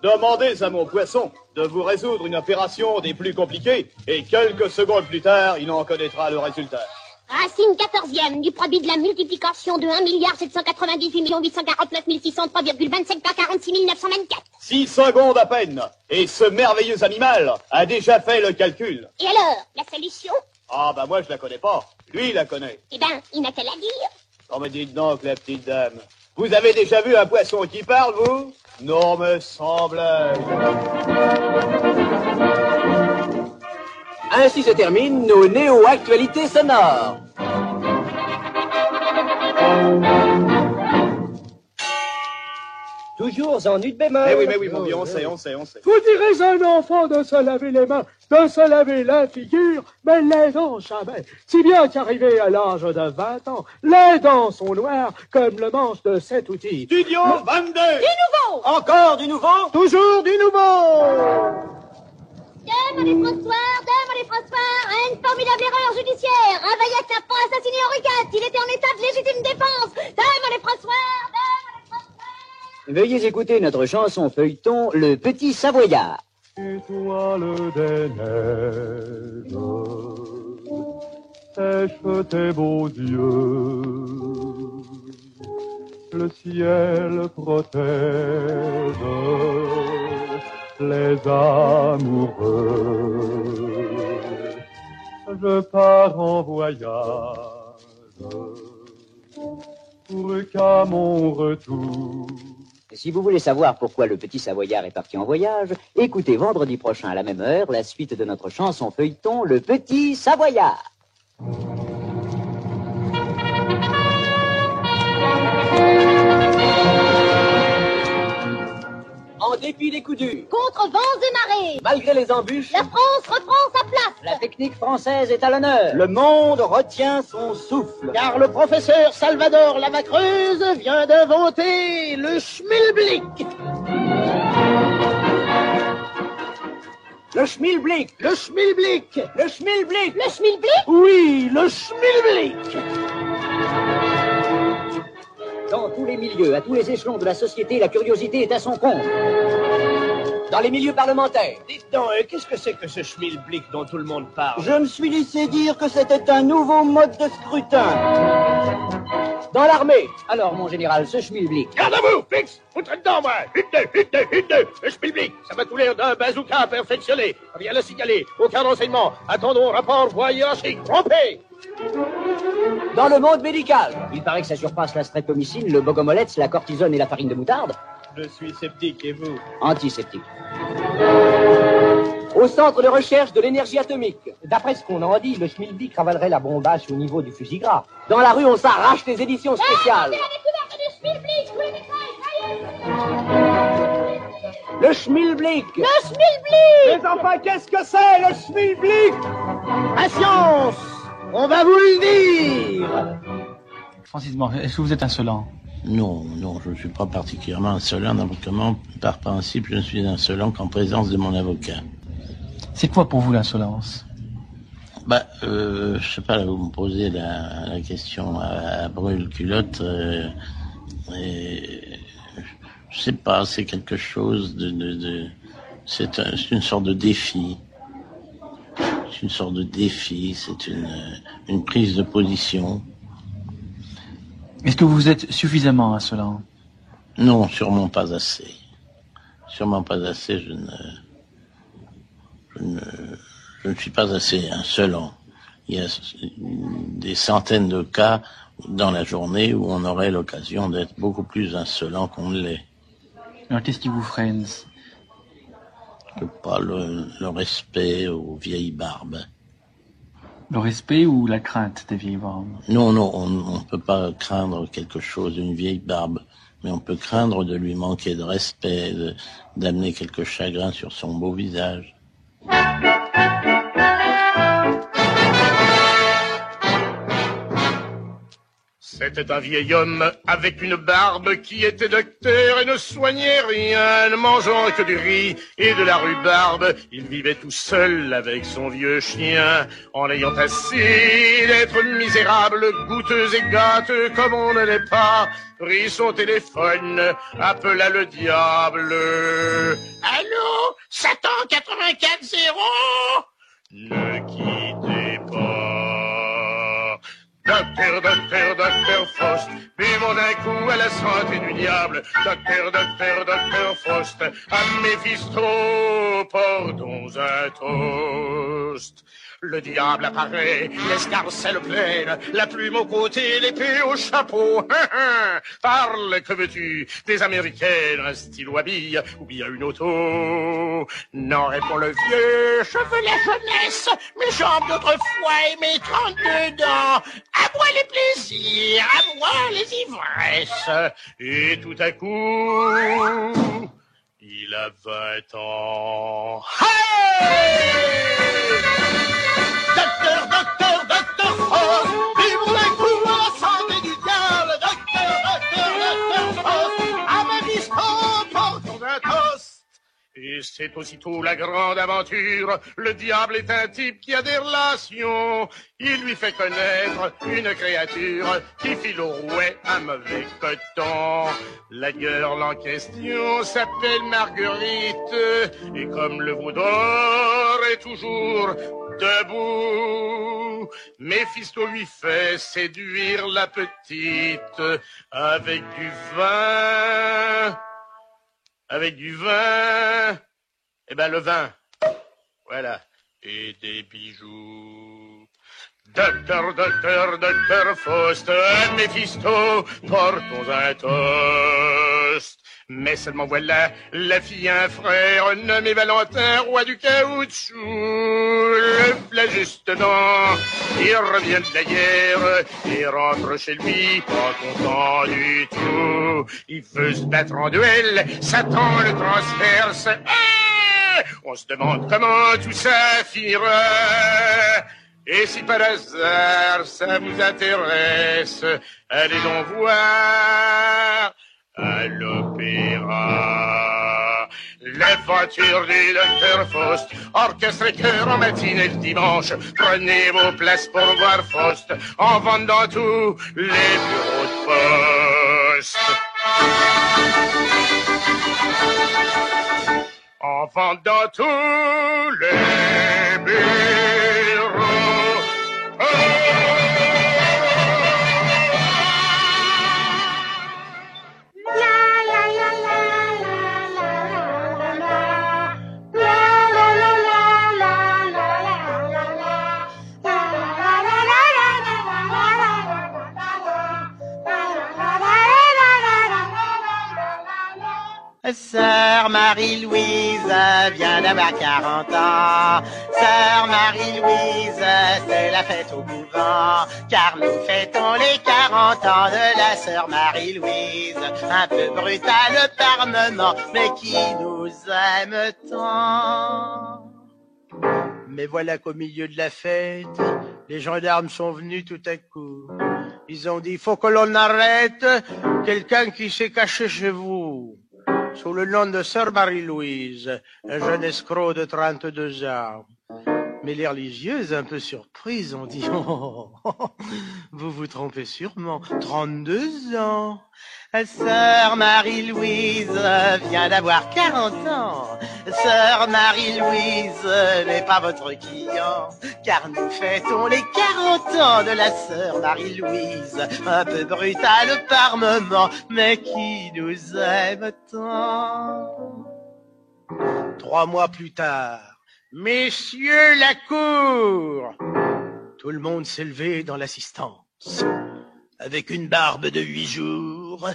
Demandez à mon poisson de vous résoudre une opération des plus compliquées et quelques secondes plus tard, il en connaîtra le résultat. Racine 14e du produit de la multiplication de 1 798 849 603,27 par 46 924. 6 secondes à peine. Et ce merveilleux animal a déjà fait le calcul. Et alors, la solution? Ah, bah moi je la connais pas. Lui, il la connaît. Eh ben, il n'a qu'à la dire. Oh, mais dites donc, la petite dame. Vous avez déjà vu un poisson qui parle, vous? Non, me semble. Ainsi se terminent nos néo-actualités sonores. Toujours en ut bémol. Mais oui, mon Dieu, on sait. Vous direz à un enfant de se laver les mains, de se laver la figure, mais les dents jamais. Si bien qu'arrivé à l'âge de 20 ans, les dents sont noires comme le manche de cet outil. Studio 22. Du nouveau. Encore du nouveau. Toujours du nouveau. Demandez François, une formidable erreur judiciaire. Un Vaillac n'a pas assassiné Henri IV, il était en état de légitime défense. Demandez François. Veuillez écouter notre chanson feuilleton, Le Petit Savoyard. Étoile des neiges, sèche tes beaux yeux, le ciel protège les amoureux. Je pars en voyage pour qu'à mon retour. Si vous voulez savoir pourquoi le Petit Savoyard est parti en voyage, écoutez vendredi prochain à la même heure la suite de notre chanson feuilleton, Le Petit Savoyard. En dépit des coups durs, Contre vents et marées, malgré les embûches, la France reprend sa place. La technique française est à l'honneur. Le monde retient son souffle. Car le professeur Salvador Lavacreuse vient d'inventer le schmilblick. le schmilblick, Le schmilblick. le schmilblick, Le schmilblick? Oui, le schmilblick. Dans tous les milieux, à tous les échelons de la société, la curiosité est à son comble. dans les milieux parlementaires. Dites donc, qu'est-ce que c'est que ce schmilblick dont tout le monde parle? Je me suis laissé dire que c'était un nouveau mode de scrutin. Dans l'armée. Alors, mon général, ce schmilblick. Garde à vous, Fix! Foutre dedans, moi! Une, deux! Le schmilblick, ça va tout l'air d'un bazooka perfectionné. Rien à signaler, aucun renseignement. Attendons rapport, voie hiérarchique. Rompez! Dans le monde médical. Il paraît que ça surpasse la streptomycine, le bogomolette, la cortisone et la farine de moutarde. Je suis sceptique, et vous? Antiseptique. Au centre de recherche de l'énergie atomique. D'après ce qu'on en dit, le schmilblick ravalerait la bombasse au niveau du fusil gras. Dans la rue, on s'arrache des éditions spéciales. Le schmilblick. Le schmilblick. Mais enfin, qu'est-ce que c'est, le schmilblick? Patience! On va vous le dire! Francis Blanche, est-ce que vous êtes insolent? Non, je ne suis pas particulièrement insolent. D'abord, par principe, je ne suis insolent qu'en présence de mon avocat. C'est quoi pour vous l'insolence? Je sais pas, là, vous me posez la question à brûle-culotte. Je sais pas, c'est quelque chose c'est une sorte de défi. C'est une sorte de défi, c'est une prise de position. Est-ce que vous êtes suffisamment insolent? Non, sûrement pas assez. Sûrement pas assez, je ne suis pas assez insolent. Il y a des centaines de cas dans la journée où on aurait l'occasion d'être beaucoup plus insolent qu'on ne l'est. Alors qu'est-ce qui vous freine? Pas le respect aux vieilles barbes. Le respect ou la crainte des vieilles barbes? Non, on ne peut pas craindre quelque chose d'une vieille barbe, mais on peut craindre de lui manquer de respect, d'amener quelque chagrin sur son beau visage. C'était un vieil homme avec une barbe qui était docteur et ne soignait rien, ne mangeant que du riz et de la rhubarbe. Il vivait tout seul avec son vieux chien, en ayant assez d'être misérable, goûteux et gâteux comme on ne l'est pas. Prit son téléphone, appela le diable. Allô, Satan 84-0? Ne quittez pas. Docteur, docteur, docteur Faust, buvons d'un coup à la santé du diable. Docteur, docteur, docteur Faust, à Méphisto, portons un toast. Le diable apparaît, l'escarcelle pleine, la plume au côté, l'épée au chapeau. Parle, que veux-tu? Des Américaines, un stylo à billes ou bien une auto? Non, répond le vieux, je veux la jeunesse, mes jambes d'autrefois et mes 32 dents. À moi les plaisirs, à moi les ivresses. Et tout à coup, il a 20 ans. Hey! Docteur, docteur, docteur Faust, vivons d'un coup à la santé du diable. Docteur, docteur, docteur Faust, à Méphisto, portons un toast. Et c'est aussitôt la grande aventure. Le diable est un type qui a des relations. Il lui fait connaître une créature qui file au rouet un mauvais coton. La girl en question s'appelle Marguerite. Et comme le veau d'or est toujours debout, Méphisto lui fait séduire la petite avec du vin. Avec du vin, eh ben le vin, voilà, et des bijoux. Docteur, docteur, docteur Faust, à Méphisto, portons un toast. Mais seulement voilà, la fille a un frère nommé Valentin, roi du caoutchouc. Le plat juste dedans, il revient de la guerre et rentre chez lui pas content du tout. Il veut se battre en duel, Satan le transperce. On se demande comment tout ça finira. Et si par hasard ça vous intéresse, allez donc voir à l'opéra l'aventure du docteur Faust, orchestre et chœur en matinée le dimanche. Prenez vos places pour voir Faust en vendant tous les bureaux de poste. En vendant tous les bureaux. Sœur Marie-Louise vient d'avoir 40 ans. Sœur Marie-Louise, c'est la fête au couvent, car nous fêtons les 40 ans de la sœur Marie-Louise. Un peu brutale par moment, mais qui nous aime tant. Mais voilà qu'au milieu de la fête, les gendarmes sont venus tout à coup. Ils ont dit, faut que l'on arrête quelqu'un qui s'est caché chez vous, sous le nom de sœur Marie-Louise, un jeune escroc de 32 ans. Mais les religieuses, un peu surprises, ont dit, oh, vous vous trompez sûrement, 32 ans. Sœur Marie-Louise vient d'avoir 40 ans. Sœur Marie-Louise n'est pas votre client, car nous fêtons les 40 ans de la sœur Marie-Louise, un peu brutale par moment, mais qui nous aime tant. 3 mois plus tard, messieurs la cour, tout le monde s'est levé dans l'assistance. Avec une barbe de 8 jours,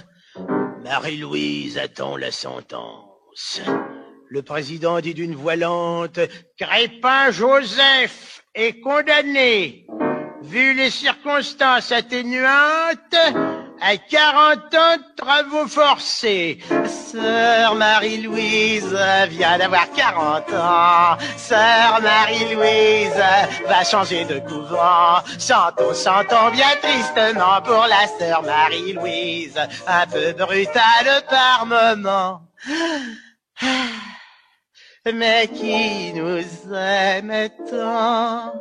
Marie-Louise attend la sentence. Le président dit d'une voix lente, Crépin Joseph est condamné, vu les circonstances atténuantes, à 40 ans de travaux forcés. Sœur Marie-Louise vient d'avoir 40 ans. Sœur Marie-Louise va changer de couvent. Chantons bien tristement pour la sœur Marie-Louise, un peu brutale par moment, mais qui nous aime tant.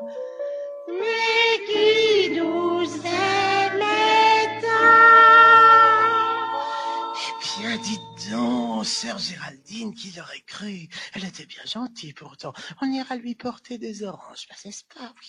Mais qui nous aime tant. Eh bien, dites donc, sœur Géraldine, qui l'aurait cru? Elle était bien gentille pourtant. On ira lui porter des oranges, n'est-ce pas? Oui,